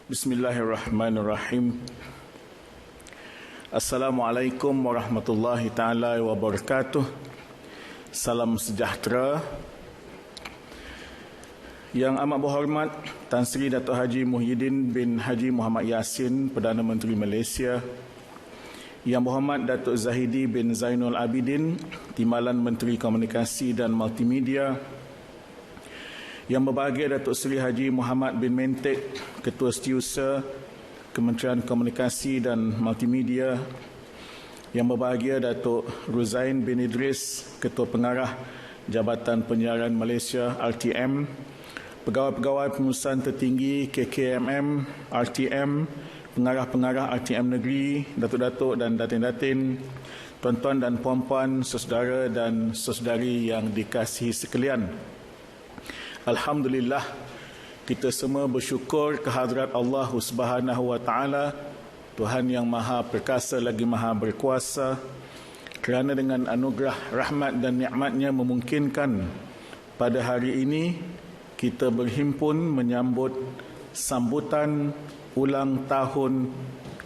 Bismillahirrahmanirrahim. Assalamualaikum warahmatullahi taala wabarakatuh. Salam sejahtera. Yang amat berhormat Tan Sri Dato' Haji Muhyiddin bin Haji Muhammad Yassin, Perdana Menteri Malaysia. Yang berhormat Datuk Zahidi bin Zainul Abidin, Timbalan Menteri Komunikasi dan Multimedia. Yang berbahagia Datuk Seri Haji Muhammad bin Mentek, Ketua Setiausaha Kementerian Komunikasi dan Multimedia. Yang berbahagia Datuk Ruzain bin Idris, Ketua Pengarah Jabatan Penyiaran Malaysia RTM, pegawai-pegawai pengurusan tertinggi KKMM, RTM, pengarah-pengarah RTM Negeri, datuk-datuk dan datin-datin, tuan-tuan dan puan-puan, saudara dan saudari yang dikasihi sekalian. Alhamdulillah, kita semua bersyukur kehadrat Allah Subhanahu wa taala, Tuhan yang Maha Perkasa lagi Maha Berkuasa, kerana dengan anugerah rahmat dan nikmat-Nya memungkinkan pada hari ini kita berhimpun menyambut sambutan ulang tahun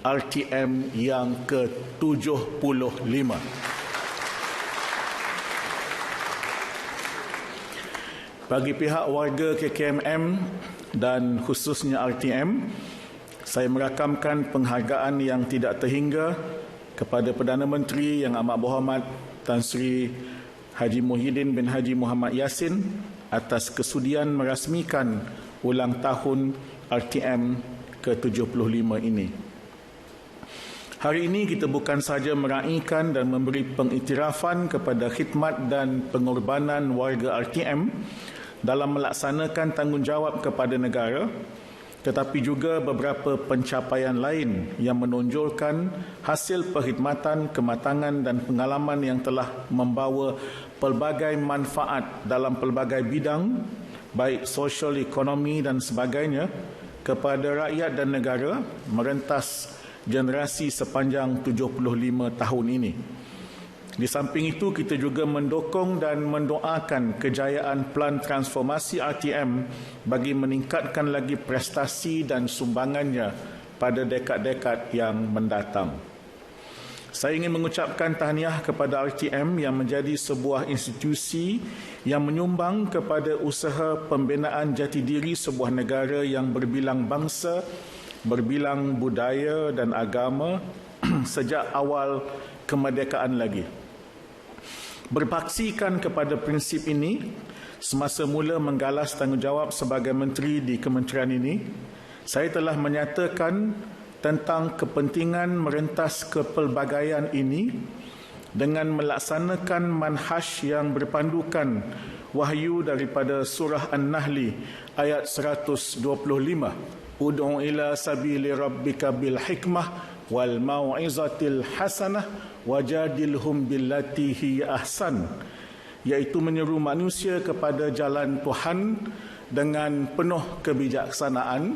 RTM yang ke-75. Bagi pihak warga KKMM dan khususnya RTM, saya merakamkan penghargaan yang tidak terhingga kepada Perdana Menteri Yang Amat Berhormat Tan Sri Haji Muhyiddin bin Haji Muhammad Yassin atas kesudian merasmikan ulang tahun RTM ke-75 ini. Hari ini kita bukan sahaja meraihkan dan memberi pengiktirafan kepada khidmat dan pengorbanan warga RTM dalam melaksanakan tanggungjawab kepada negara, tetapi juga beberapa pencapaian lain yang menonjolkan hasil perkhidmatan, kematangan dan pengalaman yang telah membawa pelbagai manfaat dalam pelbagai bidang, baik sosial, ekonomi dan sebagainya, kepada rakyat dan negara merentas generasi sepanjang 75 tahun ini. Di samping itu, kita juga mendukung dan mendoakan kejayaan pelan transformasi RTM bagi meningkatkan lagi prestasi dan sumbangannya pada dekad-dekad yang mendatang. Saya ingin mengucapkan tahniah kepada RTM yang menjadi sebuah institusi yang menyumbang kepada usaha pembinaan jati diri sebuah negara yang berbilang bangsa, berbilang budaya dan agama sejak awal kemerdekaan lagi. Berpaksikan kepada prinsip ini, semasa mula menggalas tanggungjawab sebagai menteri di kementerian ini, saya telah menyatakan tentang kepentingan merentas kepelbagaian ini dengan melaksanakan manhaj yang berpandukan wahyu daripada surah An-Nahl ayat 125. Ud'u ila sabili rabbika bil hikmah wal mau'izatil hasanah wajadilhum billati hiya ahsan, iaitu menyeru manusia kepada jalan Tuhan dengan penuh kebijaksanaan,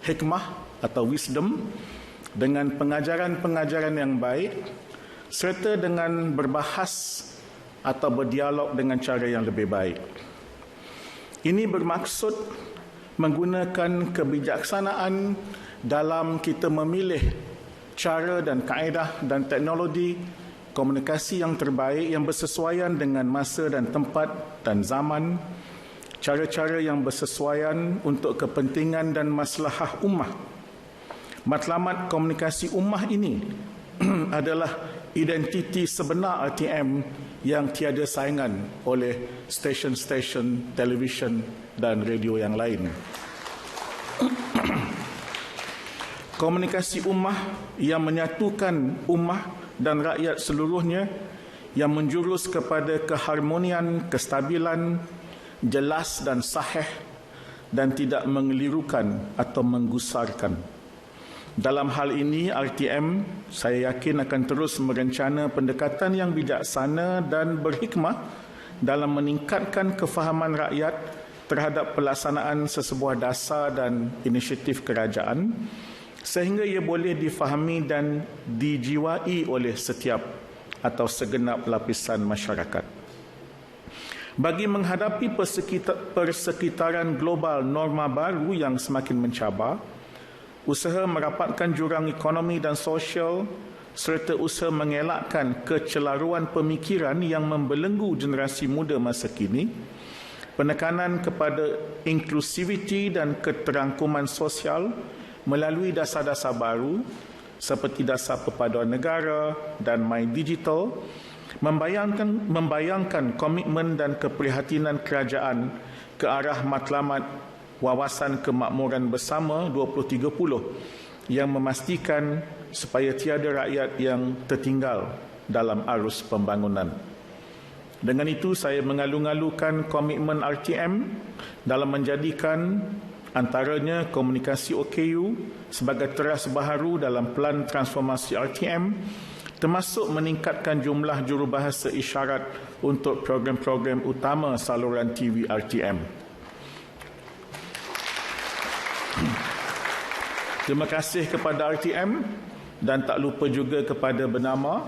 hikmah atau wisdom, dengan pengajaran-pengajaran yang baik, serta dengan berbahas atau berdialog dengan cara yang lebih baik. Ini bermaksud menggunakan kebijaksanaan dalam kita memilih cara dan kaedah dan teknologi komunikasi yang terbaik yang bersesuaian dengan masa dan tempat dan zaman, cara-cara yang bersesuaian untuk kepentingan dan maslahah ummah. Matlamat komunikasi ummah ini adalah identiti sebenar RTM yang tiada saingan oleh stesen-stesen televisyen dan radio yang lain. Komunikasi ummah yang menyatukan ummah dan rakyat seluruhnya, yang menjurus kepada keharmonian, kestabilan, jelas dan sahih, dan tidak mengelirukan atau menggusarkan. Dalam hal ini, RTM saya yakin akan terus merencana pendekatan yang bijaksana dan berhikmah dalam meningkatkan kefahaman rakyat terhadap pelaksanaan sesebuah dasar dan inisiatif kerajaan, sehingga ia boleh difahami dan dijiwai oleh setiap atau segenap lapisan masyarakat. Bagi menghadapi persekitaran global norma baru yang semakin mencabar, usaha merapatkan jurang ekonomi dan sosial serta usaha mengelakkan kecelaruan pemikiran yang membelenggu generasi muda masa kini, penekanan kepada inklusiviti dan keterangkuman sosial melalui dasar-dasar baru seperti dasar perpaduan negara dan My Digital, membayangkan komitmen dan keprihatinan kerajaan ke arah matlamat Wawasan Kemakmuran Bersama 2030 yang memastikan supaya tiada rakyat yang tertinggal dalam arus pembangunan. Dengan itu, saya mengalu-alukan komitmen RTM dalam menjadikan antaranya komunikasi OKU sebagai teras baharu dalam pelan transformasi RTM, termasuk meningkatkan jumlah jurubahasa isyarat untuk program-program utama saluran TV RTM. Terima kasih kepada RTM dan tak lupa juga kepada Bernama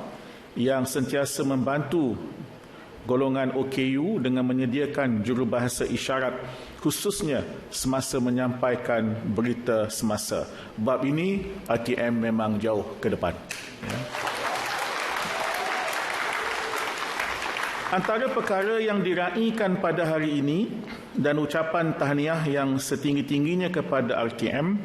yang sentiasa membantu golongan OKU dengan menyediakan jurubahasa isyarat khususnya semasa menyampaikan berita semasa. Bab ini RTM memang jauh ke depan. Ya. Antara perkara yang diraikan pada hari ini dan ucapan tahniah yang setinggi-tingginya kepada RTM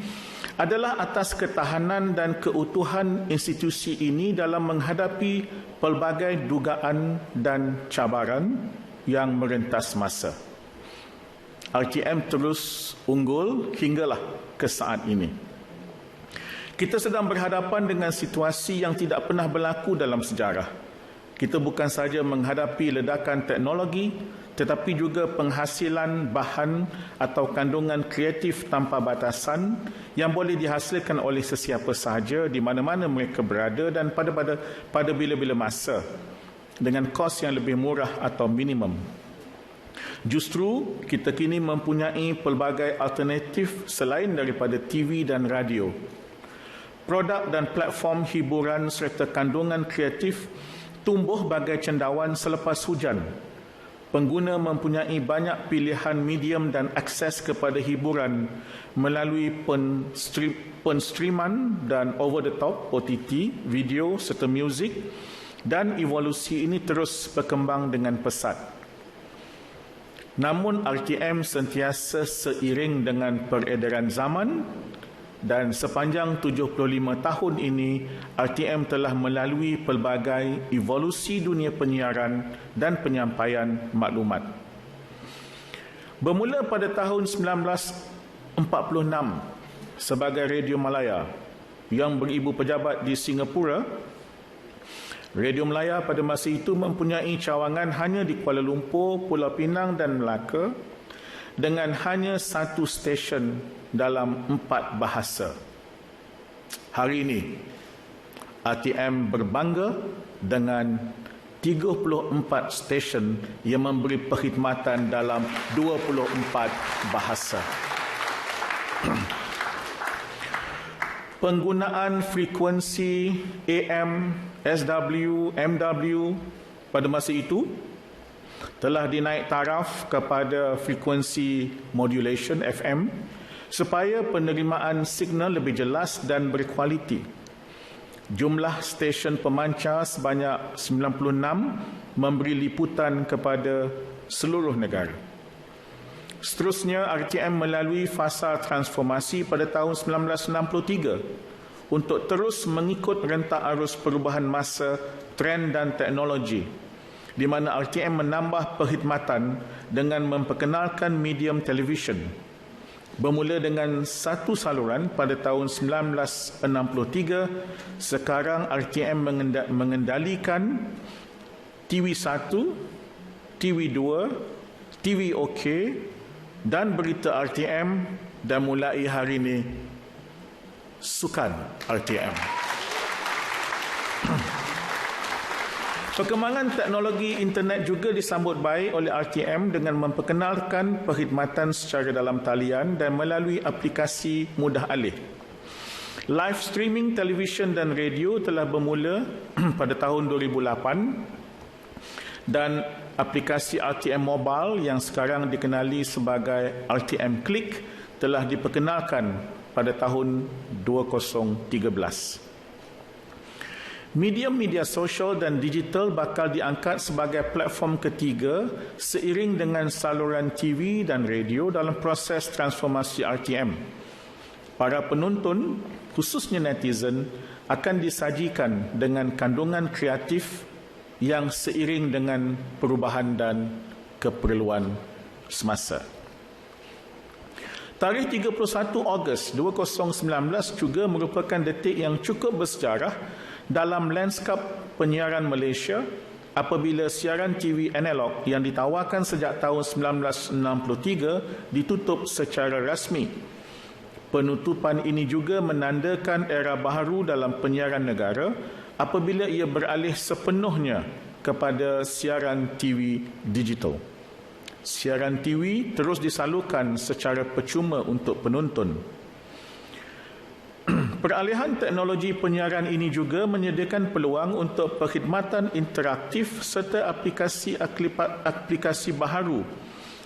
adalah atas ketahanan dan keutuhan institusi ini dalam menghadapi pelbagai dugaan dan cabaran yang merentas masa. RTM terus unggul hinggalah ke saat ini. Kita sedang berhadapan dengan situasi yang tidak pernah berlaku dalam sejarah. Kita bukan sahaja menghadapi ledakan teknologi, tetapi juga penghasilan bahan atau kandungan kreatif tanpa batasan yang boleh dihasilkan oleh sesiapa sahaja di mana-mana mereka berada dan pada bila-bila masa dengan kos yang lebih murah atau minimum. Justru kita kini mempunyai pelbagai alternatif selain daripada TV dan radio. Produk dan platform hiburan serta kandungan kreatif tumbuh bagai cendawan selepas hujan. Pengguna mempunyai banyak pilihan medium dan akses kepada hiburan melalui penstreaman dan over the top OTT, video serta muzik, dan evolusi ini terus berkembang dengan pesat. Namun RTM sentiasa seiring dengan peredaran zaman dan sepanjang 75 tahun ini RTM telah melalui pelbagai evolusi dunia penyiaran dan penyampaian maklumat. Bermula pada tahun 1946 sebagai Radio Malaya yang beribu pejabat di Singapura, Radio Malaya pada masa itu mempunyai cawangan hanya di Kuala Lumpur, Pulau Pinang dan Melaka dengan hanya satu stesen dalam 4 bahasa. Hari ini, RTM berbangga dengan 34 stesen yang memberi perkhidmatan dalam 24 bahasa. Penggunaan frekuensi AM, SW, MW pada masa itu telah dinaik taraf kepada frekuensi modulation FM supaya penerimaan signal lebih jelas dan berkualiti. Jumlah stesen pemancar sebanyak 96 memberi liputan kepada seluruh negara. Seterusnya, RTM melalui fasa transformasi pada tahun 1963 untuk terus mengikut rentak arus perubahan masa, trend dan teknologi, di mana RTM menambah perkhidmatan dengan memperkenalkan medium televisyen. Bermula dengan satu saluran pada tahun 1963, sekarang RTM mengendalikan TV1, TV2, TV OK dan berita RTM dan mulai hari ini sukan RTM. Perkembangan teknologi internet juga disambut baik oleh RTM dengan memperkenalkan perkhidmatan secara dalam talian dan melalui aplikasi mudah alih. Live streaming televisyen dan radio telah bermula pada tahun 2008 dan aplikasi RTM Mobile yang sekarang dikenali sebagai RTM Click telah diperkenalkan pada tahun 2013. Media sosial dan digital bakal diangkat sebagai platform ketiga seiring dengan saluran TV dan radio dalam proses transformasi RTM. Para penonton, khususnya netizen, akan disajikan dengan kandungan kreatif yang seiring dengan perubahan dan keperluan semasa. Tarikh 31 Ogos 2019 juga merupakan detik yang cukup bersejarah dalam lanskap penyiaran Malaysia apabila siaran TV analog yang ditawarkan sejak tahun 1963 ditutup secara rasmi. Penutupan ini juga menandakan era baharu dalam penyiaran negara apabila ia beralih sepenuhnya kepada siaran TV digital. Siaran TV terus disalurkan secara percuma untuk penonton. Peralihan teknologi penyiaran ini juga menyediakan peluang untuk perkhidmatan interaktif serta aplikasi baharu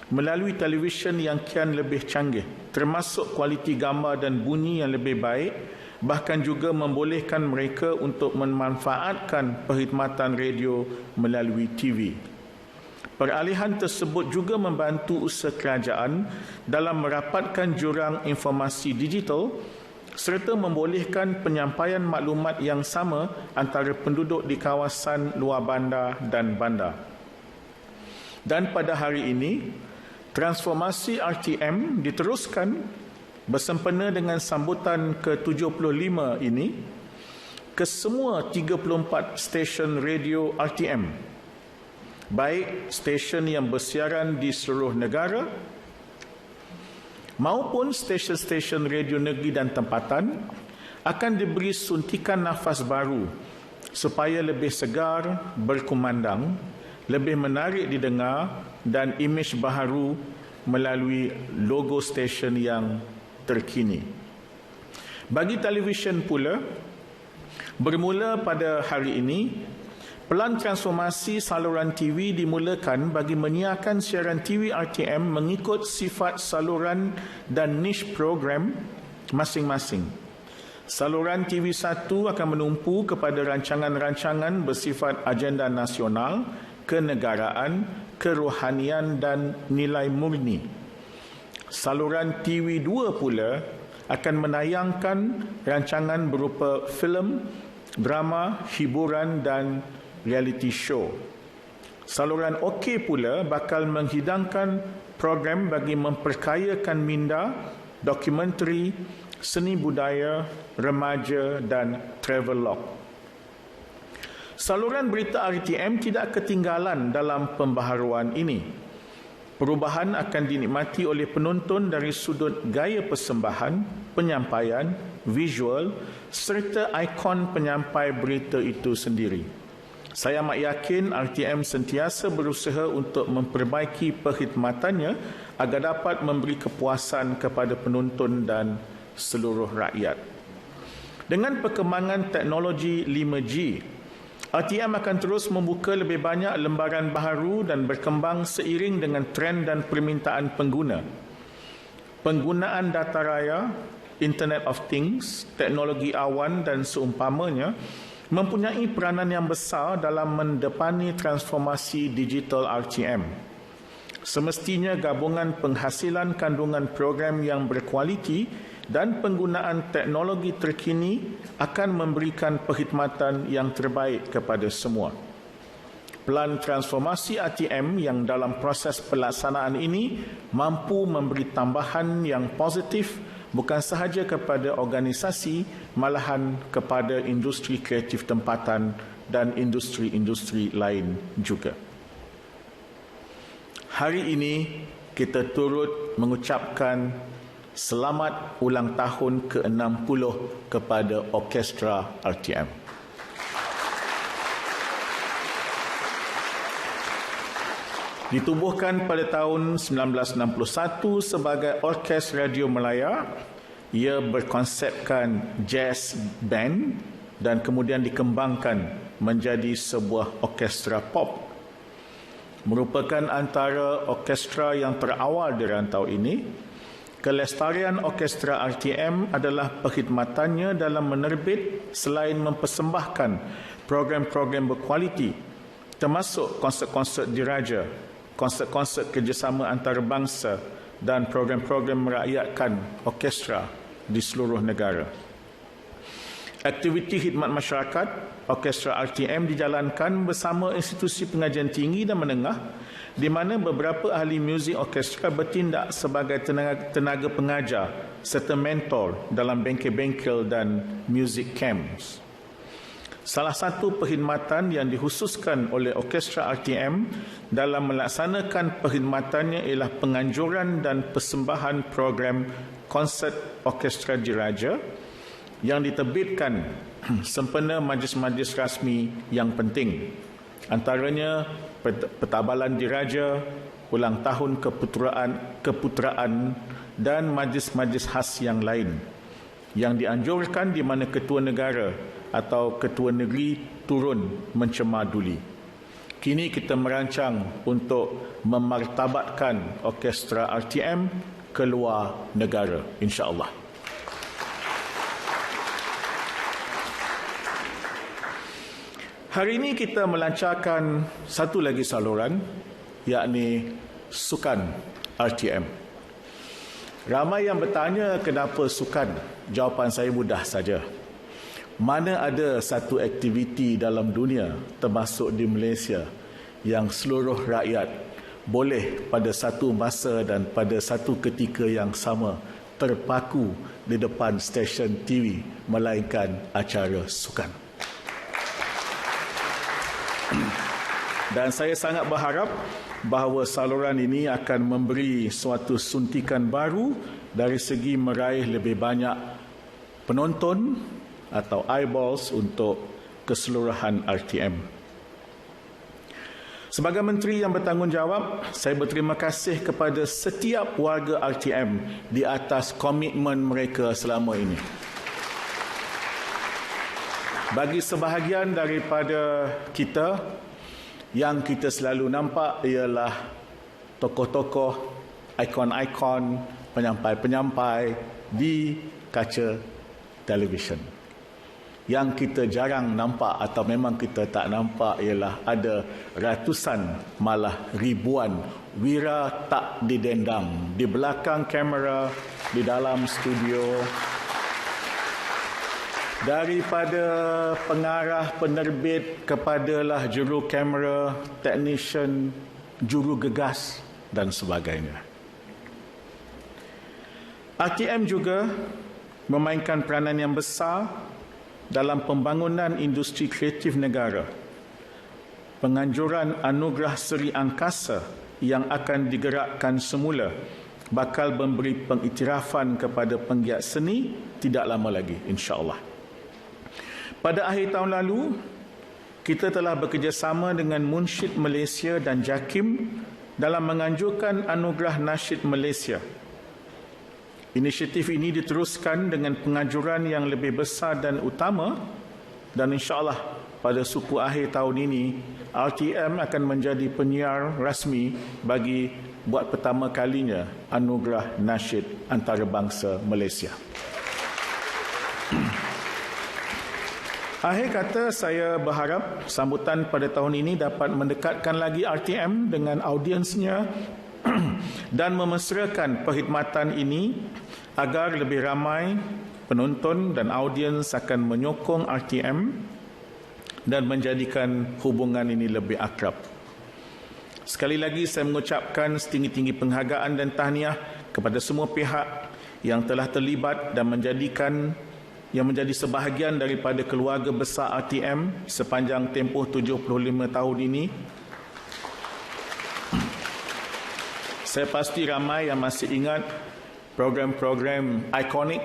melalui televisyen yang kian lebih canggih, termasuk kualiti gambar dan bunyi yang lebih baik, bahkan juga membolehkan mereka untuk memanfaatkan perkhidmatan radio melalui TV. Peralihan tersebut juga membantu usaha kerajaan dalam merapatkan jurang informasi digital serta membolehkan penyampaian maklumat yang sama antara penduduk di kawasan luar bandar dan bandar. Dan pada hari ini, transformasi RTM diteruskan bersempena dengan sambutan ke-75 ini ke semua 34 stesen radio RTM, baik stesen yang bersiaran di seluruh negara maupun stesen-stesen radio negeri dan tempatan, akan diberi suntikan nafas baru supaya lebih segar berkumandang, lebih menarik didengar dan imej baharu melalui logo stesen yang terkini. Bagi televisyen pula, bermula pada hari ini, pelan transformasi saluran TV dimulakan bagi menyiarkan siaran TV RTM mengikut sifat saluran dan niche program masing-masing. Saluran TV1 akan menumpu kepada rancangan-rancangan bersifat agenda nasional, kenegaraan, kerohanian dan nilai murni. Saluran TV2 pula akan menayangkan rancangan berupa filem, drama, hiburan dan reality show. Saluran OK pula bakal menghidangkan program bagi memperkayakan minda, dokumentari, seni budaya, remaja dan travelog. Saluran berita RTM tidak ketinggalan dalam pembaharuan ini. Perubahan akan dinikmati oleh penonton dari sudut gaya persembahan, penyampaian, visual serta ikon penyampai berita itu sendiri. Saya amat yakin RTM sentiasa berusaha untuk memperbaiki perkhidmatannya agar dapat memberi kepuasan kepada penonton dan seluruh rakyat. Dengan perkembangan teknologi 5G, RTM akan terus membuka lebih banyak lembaran baharu dan berkembang seiring dengan trend dan permintaan pengguna. Penggunaan data raya, Internet of Things, teknologi awan dan seumpamanya mempunyai peranan yang besar dalam mendepani transformasi digital RTM. Semestinya gabungan penghasilan kandungan program yang berkualiti dan penggunaan teknologi terkini akan memberikan perkhidmatan yang terbaik kepada semua. Pelan transformasi RTM yang dalam proses pelaksanaan ini mampu memberi tambahan yang positif bukan sahaja kepada organisasi, malahan kepada industri kreatif tempatan dan industri-industri lain juga. Hari ini kita turut mengucapkan selamat ulang tahun ke-60 kepada Orkestra RTM. Ditubuhkan pada tahun 1961 sebagai Orkes Radio Melaya, ia berkonsepkan jazz band dan kemudian dikembangkan menjadi sebuah orkestra pop. Merupakan antara orkestra yang terawal di rantau ini Kelestarian Orkestra RTM adalah perkhidmatannya dalam menerbit selain mempersembahkan program-program berkualiti, termasuk konsert-konsert diraja, konsert-konsert kerjasama antarabangsa dan program-program merakyatkan orkestra di seluruh negara. Aktiviti khidmat masyarakat Orkestra RTM dijalankan bersama institusi pengajian tinggi dan menengah, di mana beberapa ahli muzik orkestra bertindak sebagai tenaga pengajar serta mentor dalam bengkel-bengkel dan music camps. Salah satu perkhidmatan yang dikhususkan oleh Orkestra RTM dalam melaksanakan perkhidmatannya ialah penganjuran dan persembahan program konsert orkestra diraja yang diterbitkan sempena majlis-majlis rasmi yang penting. Antaranya Pertabalan Diraja, ulang tahun keputeraan dan majlis-majlis khas yang lain yang dianjurkan di mana ketua negara atau ketua negeri turun mencemaduli. Kini kita merancang untuk memartabatkan Orkestra RTM keluar negara, insya-Allah. Hari ini kita melancarkan satu lagi saluran, yakni Sukan RTM. Ramai yang bertanya kenapa sukan? Jawapan saya mudah saja. Mana ada satu aktiviti dalam dunia, termasuk di Malaysia, yang seluruh rakyat boleh pada satu masa dan pada satu ketika yang sama terpaku di depan stesen TV melainkan acara sukan. Dan saya sangat berharap bahawa saluran ini akan memberi suatu suntikan baru dari segi meraih lebih banyak penonton atau eyeballs untuk keseluruhan RTM. Sebagai menteri yang bertanggungjawab, saya berterima kasih kepada setiap warga RTM di atas komitmen mereka selama ini. Bagi sebahagian daripada kita, yang kita selalu nampak ialah tokoh-tokoh, ikon-ikon, penyampai-penyampai di kaca televisyen. Yang kita jarang nampak atau memang kita tak nampak ialah ada ratusan, malah ribuan wira tak didendam di belakang kamera, di dalam studio. Daripada pengarah, penerbit kepadalah juru kamera, technician, juru gegas dan sebagainya. RTM juga memainkan peranan yang besar dalam pembangunan industri kreatif negara. Penganjuran Anugerah Seri Angkasa yang akan digerakkan semula bakal memberi pengiktirafan kepada penggiat seni tidak lama lagi, insya-Allah. Pada akhir tahun lalu, kita telah bekerjasama dengan Munsyid Malaysia dan JAKIM dalam menganjurkan Anugerah Nasyid Malaysia. Inisiatif ini diteruskan dengan penganjuran yang lebih besar dan utama, dan insya-Allah pada suku akhir tahun ini, RTM akan menjadi penyiar rasmi bagi buat pertama kalinya Anugerah Nasyid Antarabangsa Malaysia. Akhir kata, saya berharap sambutan pada tahun ini dapat mendekatkan lagi RTM dengan audiensnya dan memesrakan perkhidmatan ini agar lebih ramai penonton dan audiens akan menyokong RTM dan menjadikan hubungan ini lebih akrab. Sekali lagi saya mengucapkan setinggi-tinggi penghargaan dan tahniah kepada semua pihak yang telah terlibat dan yang menjadi sebahagian daripada keluarga besar RTM sepanjang tempoh 75 tahun ini. Saya pasti ramai yang masih ingat program-program ikonik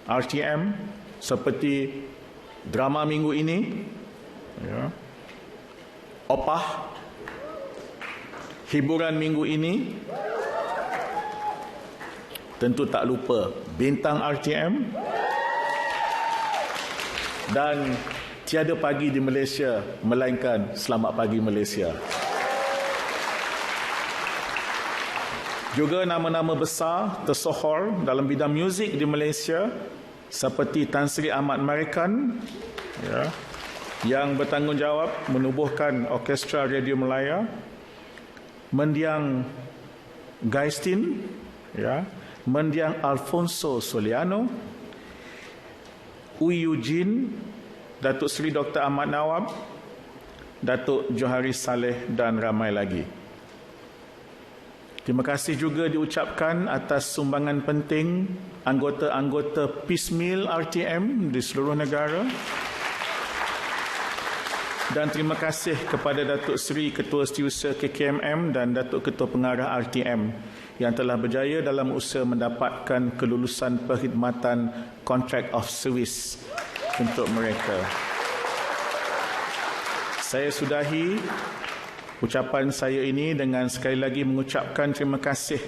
RTM seperti drama minggu ini, Opah, hiburan minggu ini, tentu tak lupa Bintang RTM, dan tiada pagi di Malaysia melainkan Selamat Pagi Malaysia. Juga nama-nama besar tersohor dalam bidang muzik di Malaysia seperti Tan Sri Ahmad Marikan, ya, yang bertanggungjawab menubuhkan Orkestra Radio Melaya, Mendiang Gaistin, ya, Mendiang Alfonso Soliano, Uy Eugene, Datuk Seri Dr. Ahmad Nawab, Datuk Johari Saleh dan ramai lagi. Terima kasih juga diucapkan atas sumbangan penting anggota-anggota Piecemeal RTM di seluruh negara. Dan terima kasih kepada Datuk Seri Ketua Setiausaha KKMM dan Datuk Ketua Pengarah RTM yang telah berjaya dalam usaha mendapatkan kelulusan perkhidmatan Contract of Service untuk mereka. Saya sudahi ucapan saya ini dengan sekali lagi mengucapkan terima kasih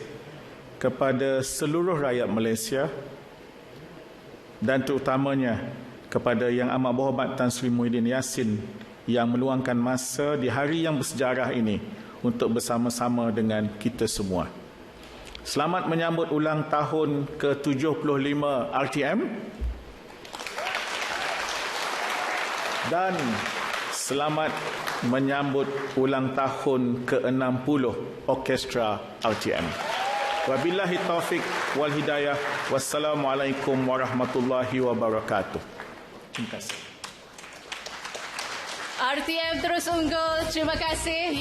kepada seluruh rakyat Malaysia dan terutamanya kepada Yang Amat Berhormat Tan Sri Muhyiddin Yassin yang meluangkan masa di hari yang bersejarah ini untuk bersama-sama dengan kita semua. Selamat menyambut ulang tahun ke-75 RTM dan selamat menyambut ulang tahun ke-60 Orkestra RTM. Wabillahi taufik wal hidayah. Wassalamualaikum warahmatullahi wabarakatuh. Terima kasih. RTM terus unggul. Terima kasih.